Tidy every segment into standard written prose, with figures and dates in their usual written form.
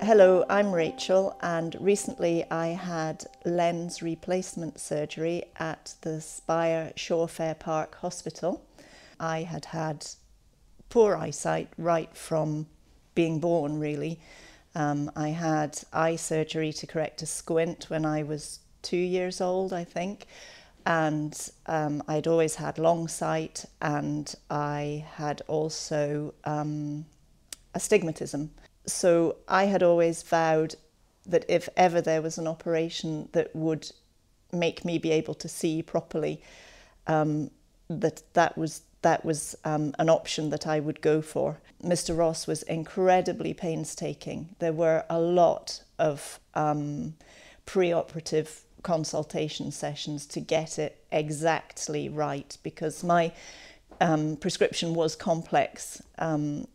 Hello, I'm Rachel, and recently I had lens replacement surgery at the Spire Shawfair Park Hospital. I had had poor eyesight right from being born, really. I had eye surgery to correct a squint when I was 2 years old, I think, and I'd always had long sight, and I had also astigmatism. So I had always vowed that if ever there was an operation that would make me be able to see properly, that was an option that I would go for. Mr. Ross was incredibly painstaking. There were a lot of pre-operative consultation sessions to get it exactly right, because my prescription was complex, and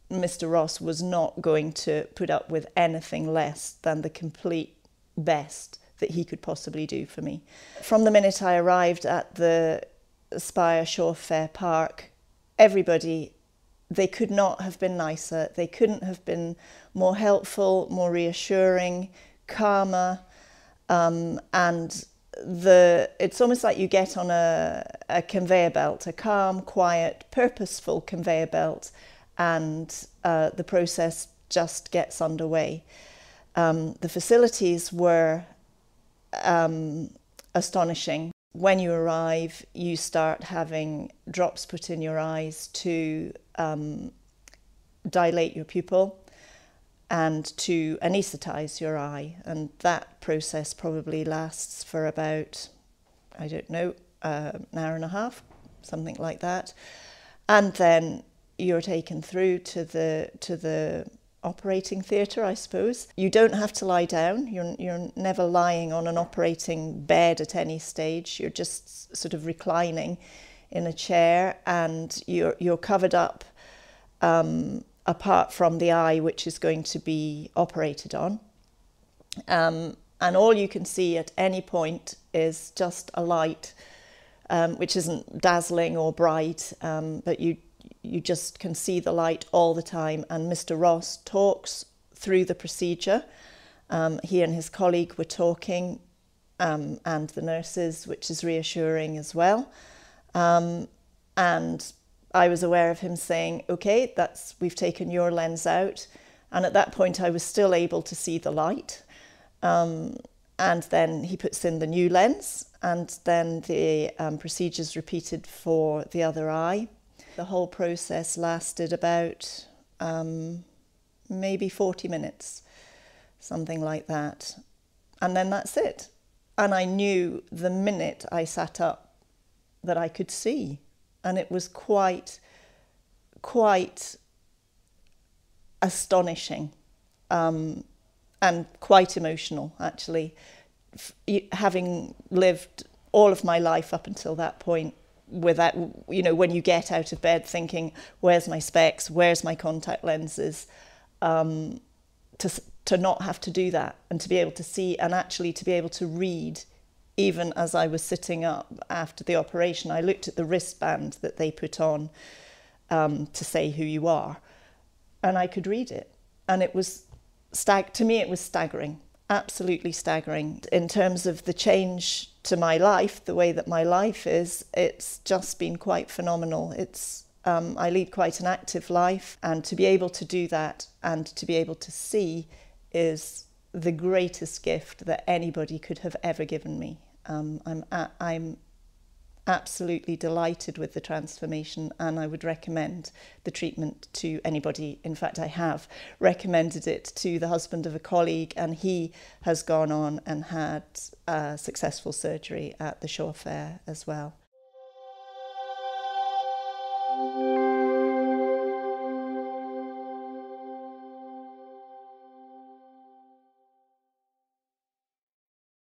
Mr. Ross was not going to put up with anything less than the complete best that he could possibly do for me. From the minute I arrived at the Spire Shawfair Park, everybody, they could not have been nicer. They couldn't have been more helpful, more reassuring, calmer, and it's almost like you get on a conveyor belt, a calm, quiet, purposeful conveyor belt, and the process just gets underway. The facilities were astonishing. When you arrive, you start having drops put in your eyes to dilate your pupil and to anaesthetize your eye, and that process probably lasts for about, I don't know, an hour and a half, something like that. And then you're taken through to the operating theatre, I suppose. You don't have to lie down. You're never lying on an operating bed at any stage. You're just sort of reclining in a chair, and you're covered up apart from the eye which is going to be operated on. And all you can see at any point is just a light, which isn't dazzling or bright, but you just can see the light all the time. And Mr. Ross talks through the procedure. He and his colleague were talking, and the nurses, which is reassuring as well. And I was aware of him saying, okay, we've taken your lens out. And at that point, I was still able to see the light. And then he puts in the new lens, and then the procedure's repeated for the other eye. The whole process lasted about maybe 40 minutes, something like that. And then that's it. And I knew the minute I sat up that I could see. And it was quite astonishing, and quite emotional, actually. Having lived all of my life up until that point without, when you get out of bed thinking, where's my specs, where's my contact lenses, to not have to do that, and to be able to see, and actually to be able to read. Even as I was sitting up after the operation, I looked at the wristband that they put on to say who you are, and I could read it. And it was, to me, it was staggering, absolutely staggering. In terms of the change to my life, the way that my life is, it's just been quite phenomenal. I lead quite an active life, and to be able to do that and to be able to see is the greatest gift that anybody could have ever given me. I'm absolutely delighted with the transformation, and I would recommend the treatment to anybody. In fact, I have recommended it to the husband of a colleague, and he has gone on and had successful surgery at the Shawfair as well.